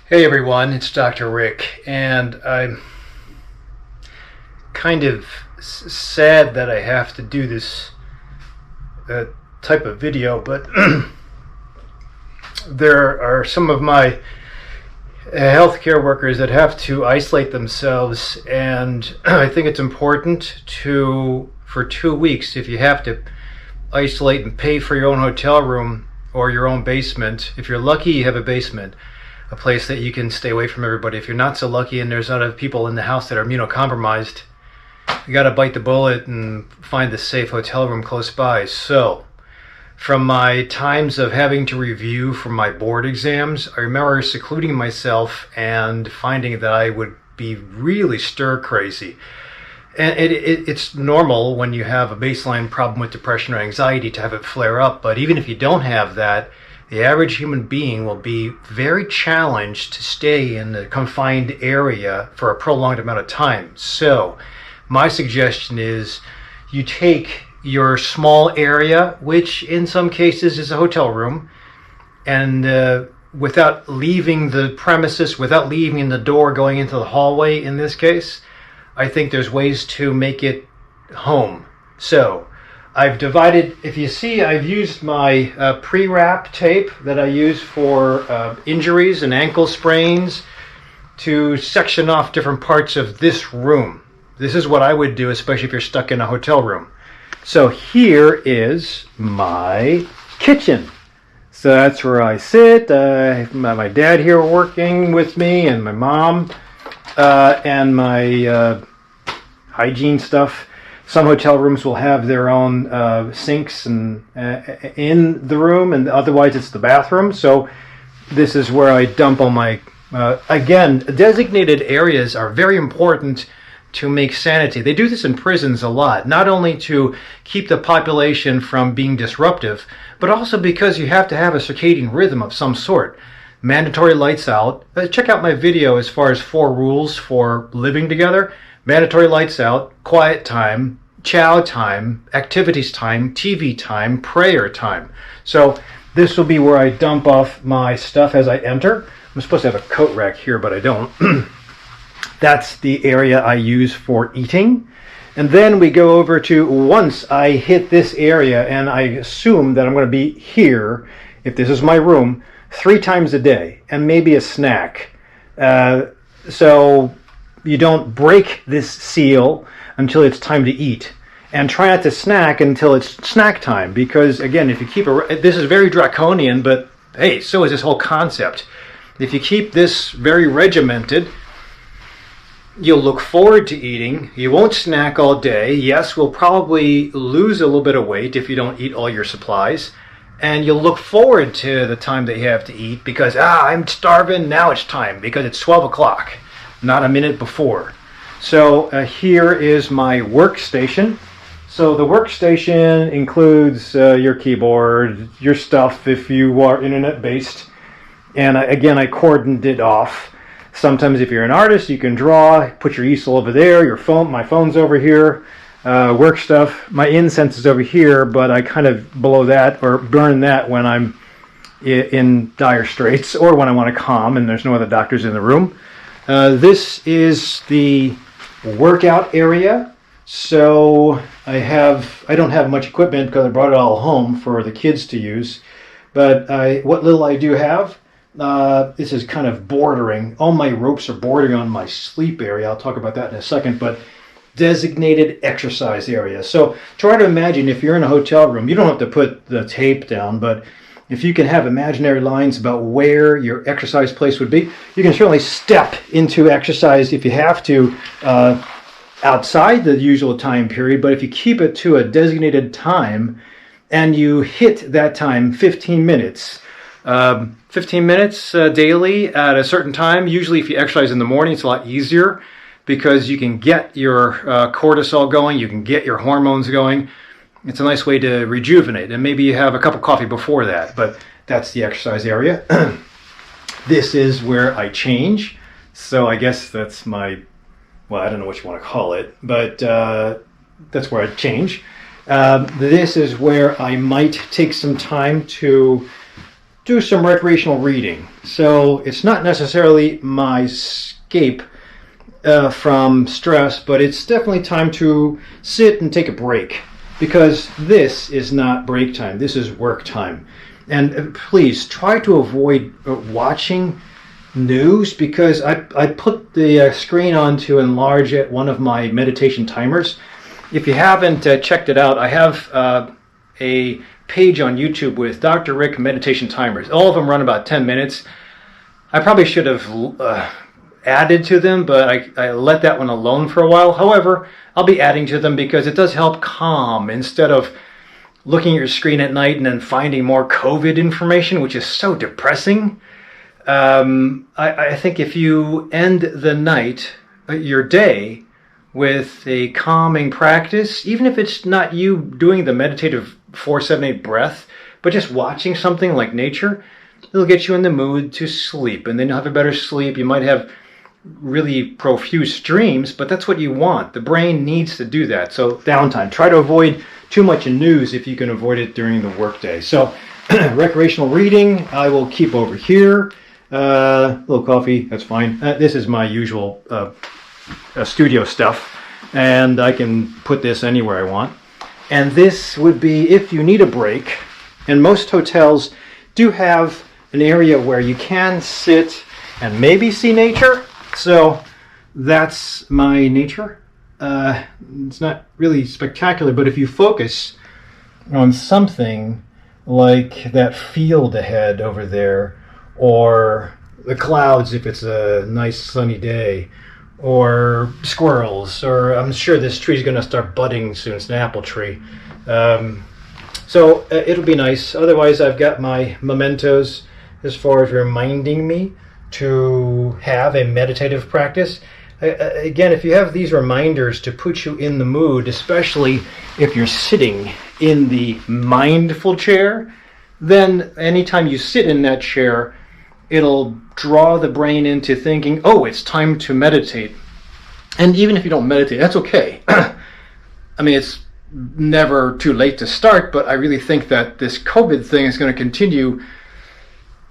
Hey everyone, it's Dr. Rick, and I'm kind of sad that I have to do this type of video, but there are some of my healthcare workers that have to isolate themselves, and I think it's important for 2 weeks, if you have to isolate and pay for your own hotel room or your own basement. If you're lucky, you have a basement, a place that you can stay away from everybody. If you're not so lucky and there's other people in the house that are immunocompromised, you got to bite the bullet and find a safe hotel room close by. So, from my times of having to review for my board exams, I remember secluding myself and finding that I would be really stir crazy. And it's normal when you have a baseline problem with depression or anxiety to have it flare up, but even if you don't have that, the average human being will be very challenged to stay in a confined area for a prolonged amount of time. So, my suggestion is you take your small area, which in some cases is a hotel room, and without leaving the premises, without leaving the door going into the hallway in this case, I think there's ways to make it home. So, I've divided, if you see, I've used my pre-wrap tape that I use for injuries and ankle sprains to section off different parts of this room. This is what I would do, especially if you're stuck in a hotel room. So here is my kitchen. So that's where I sit. My dad here working with me, and my mom, and my hygiene stuff. Some hotel rooms will have their own sinks and in the room, and otherwise it's the bathroom. So this is where I dump all my, again, designated areas are very important to make sanity. They do this in prisons a lot, not only to keep the population from being disruptive, but also because you have to have a circadian rhythm of some sort. Mandatory lights out. Check out my video as far as 4 rules for living together. Mandatory lights out, quiet time, chow time, activities time, TV time, prayer time. So this will be where I dump off my stuff as I enter. I'm supposed to have a coat rack here, but I don't. That's the area I use for eating. And then we go over to, once I hit this area, and I assume that I'm going to be here, if this is my room, 3 times a day, and maybe a snack. So you don't break this seal until it's time to eat. And try not to snack until it's snack time, because again, if you keep this is very draconian, but hey, so is this whole concept. If you keep this very regimented, you'll look forward to eating. You won't snack all day. Yes, we'll probably lose a little bit of weight if you don't eat all your supplies. And you'll look forward to the time that you have to eat because, I'm starving, now it's time, because it's 12 o'clock, not a minute before. So here is my workstation. So the workstation includes your keyboard, your stuff if you are internet-based. And again, I cordoned it off. Sometimes if you're an artist, you can draw, put your easel over there, your phone, my phone's over here, work stuff. My incense is over here, but I kind of blow that or burn that when I'm in dire straits or when I want to calm and there's no other doctors in the room. This is the workout area. So I don't have much equipment because I brought it all home for the kids to use. But what little I do have, this is kind of bordering. All my ropes are bordering on my sleep area. I'll talk about that in a second. But designated exercise area. So try to imagine if you're in a hotel room, you don't have to put the tape down, but if you can have imaginary lines about where your exercise place would be, you can certainly step into exercise if you have to outside the usual time period. But if you keep it to a designated time and you hit that time 15 minutes, 15 minutes daily at a certain time. Usually if you exercise in the morning, it's a lot easier because you can get your cortisol going, you can get your hormones going. It's a nice way to rejuvenate, and maybe you have a cup of coffee before that, but that's the exercise area. This is where I change, so I guess that's my, well, I don't know what you want to call it, but that's where I change. This is where I might take some time to do some recreational reading. So it's not necessarily my escape from stress, but it's definitely time to sit and take a break, because this is not break time. This is work time. And please try to avoid watching news, because I put the screen on to enlarge at one of my meditation timers. If you haven't checked it out, I have a page on YouTube with Dr. Rick meditation timers. All of them run about 10 minutes. I probably should have added to them, but I let that one alone for a while. However, I'll be adding to them because it does help calm instead of looking at your screen at night and then finding more COVID information, which is so depressing. I think if you end the night, your day, with a calming practice, even if it's not you doing the meditative 4-7-8 breath, but just watching something like nature, it'll get you in the mood to sleep, and then you'll have a better sleep. You might have really profuse dreams, but that's what you want. The brain needs to do that. So downtime. Try to avoid too much news if you can avoid it during the workday. So recreational reading, I will keep over here. A little coffee, that's fine. This is my usual studio stuff, and I can put this anywhere I want. And this would be if you need a break, and most hotels do have an area where you can sit and maybe see nature. So that's my nature. It's not really spectacular, but if you focus on something like that field ahead over there, or the clouds if it's a nice sunny day, or squirrels, or I'm sure this tree is going to start budding soon. It's an apple tree. So it'll be nice. Otherwise, I've got my mementos as far as reminding me to have a meditative practice. Again, if you have these reminders to put you in the mood, especially if you're sitting in the mindful chair, then anytime you sit in that chair, it'll draw the brain into thinking, oh, it's time to meditate. And even if you don't meditate, that's okay. I mean, it's never too late to start, but I really think that this COVID thing is going to continue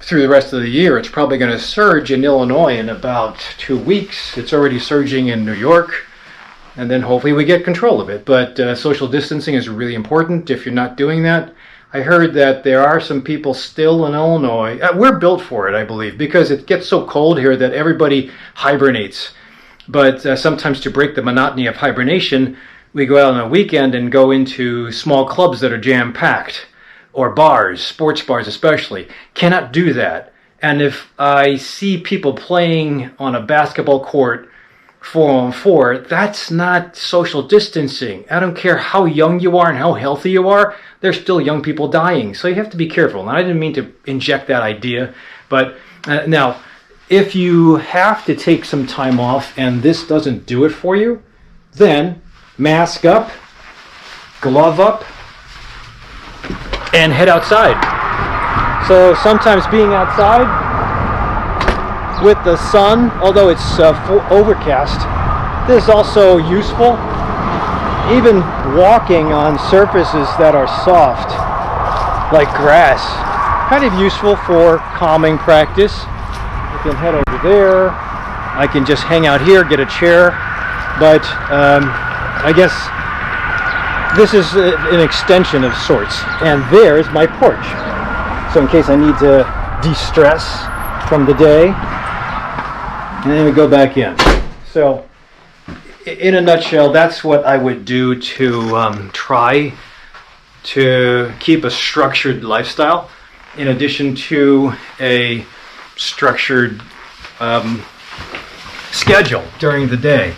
through the rest of the year. It's probably going to surge in Illinois in about 2 weeks. It's already surging in New York, and then hopefully we get control of it. But social distancing is really important if you're not doing that. I heard that there are some people still in Illinois. We're built for it, I believe, because it gets so cold here that everybody hibernates. But sometimes to break the monotony of hibernation, we go out on a weekend and go into small clubs that are jam-packed, or bars, sports bars especially. Cannot do that. And if I see people playing on a basketball court 4-on-4, that's not social distancing. I don't care how young you are and how healthy you are, there's still young people dying. So you have to be careful. And I didn't mean to inject that idea, but now, if you have to take some time off and this doesn't do it for you, then mask up, glove up, and head outside. So sometimes being outside with the sun, although it's overcast, this is also useful. Even walking on surfaces that are soft, like grass, kind of useful for calming practice. I can head over there. I can just hang out here, get a chair. But I guess this is an extension of sorts. And there's my porch. So in case I need to de-stress from the day, and then we go back in. So in a nutshell, that's what I would do to try to keep a structured lifestyle, in addition to a structured schedule during the day.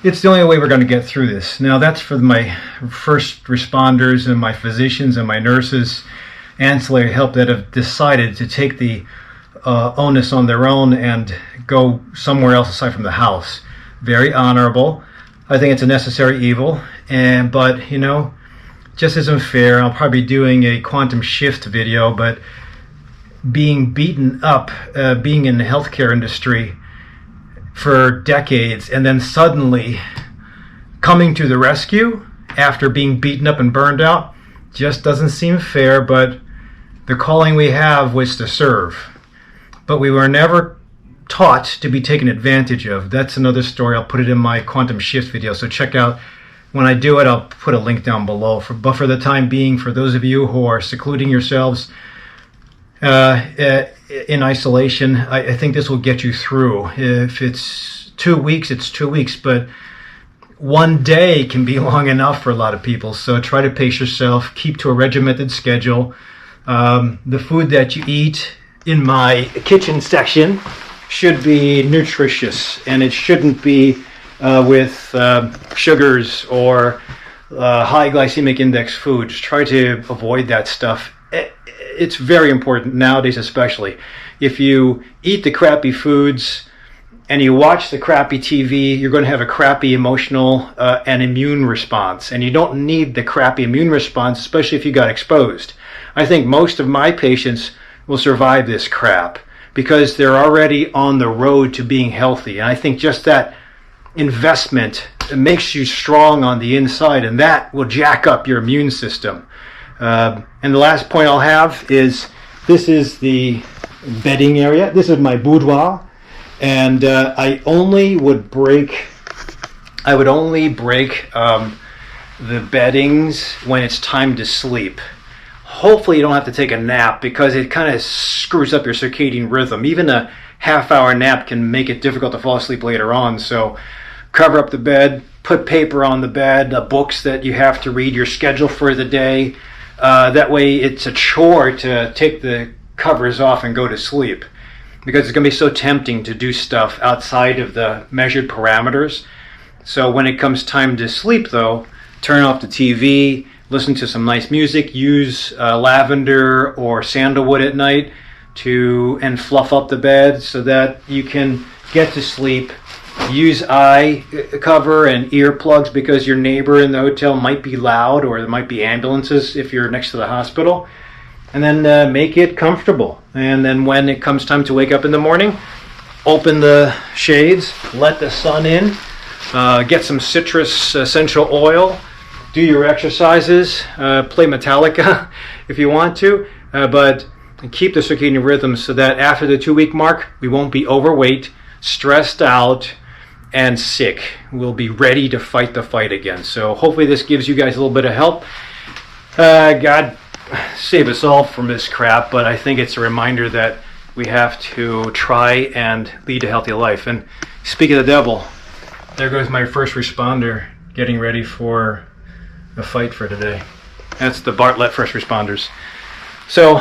It's the only way we're going to get through this. Now, that's for my first responders and my physicians and my nurses, ancillary help that have decided to take the onus on their own and go somewhere else aside from the house. Very honorable. I think it's a necessary evil, but you know, just isn't fair. I'll probably be doing a quantum shift video, but being beaten up, being in the healthcare industry for decades, and then suddenly coming to the rescue after being beaten up and burned out, just doesn't seem fair. But The calling we have was to serve, but we were never taught to be taken advantage of. That's another story. I'll put it in my quantum shift video, so check out. When I do it, I'll put a link down below. But for the time being, for those of you who are secluding yourselves in isolation, I think this will get you through. If it's 2 weeks, it's 2 weeks, but one day can be long enough for a lot of people. So try to pace yourself, keep to a regimented schedule. The food that you eat in my kitchen section should be nutritious, and it shouldn't be with sugars or high glycemic index foods. Try to avoid that stuff. It's very important nowadays, especially if you eat the crappy foods and you watch the crappy TV, you're going to have a crappy emotional and immune response, and you don't need the crappy immune response, especially if you got exposed. I think most of my patients will survive this crap because they're already on the road to being healthy, and I think just that investment makes you strong on the inside, and that will jack up your immune system. And the last point I'll have is, this is the bedding area. This is my boudoir, and I would only break the beddings when it's time to sleep. Hopefully you don't have to take a nap, because it kind of screws up your circadian rhythm. Even a half-hour nap can make it difficult to fall asleep later on. So cover up the bed, put paper on the bed, books that you have to read, your schedule for the day. That way it's a chore to take the covers off and go to sleep, because it's going to be so tempting to do stuff outside of the measured parameters. So when it comes time to sleep, though, turn off the TV, listen to some nice music, use lavender or sandalwood at night and fluff up the bed so that you can get to sleep. Use eye cover and earplugs, because your neighbor in the hotel might be loud, or there might be ambulances if you're next to the hospital. And then make it comfortable. And then when it comes time to wake up in the morning, open the shades, let the sun in, get some citrus essential oil, do your exercises, play Metallica if you want to, but keep the circadian rhythm so that after the 2-week mark, we won't be overweight, stressed out, and sick. We'll be ready to fight the fight again. So hopefully this gives you guys a little bit of help. God save us all from this crap, but I think it's a reminder that we have to try and lead a healthy life. And speaking of the devil, there goes my first responder getting ready for a fight for today. That's the Bartlett First Responders. So,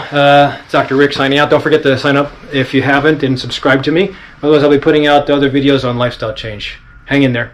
Dr. Rick signing out. Don't forget to sign up if you haven't and subscribe to me. Otherwise, I'll be putting out other videos on lifestyle change. Hang in there.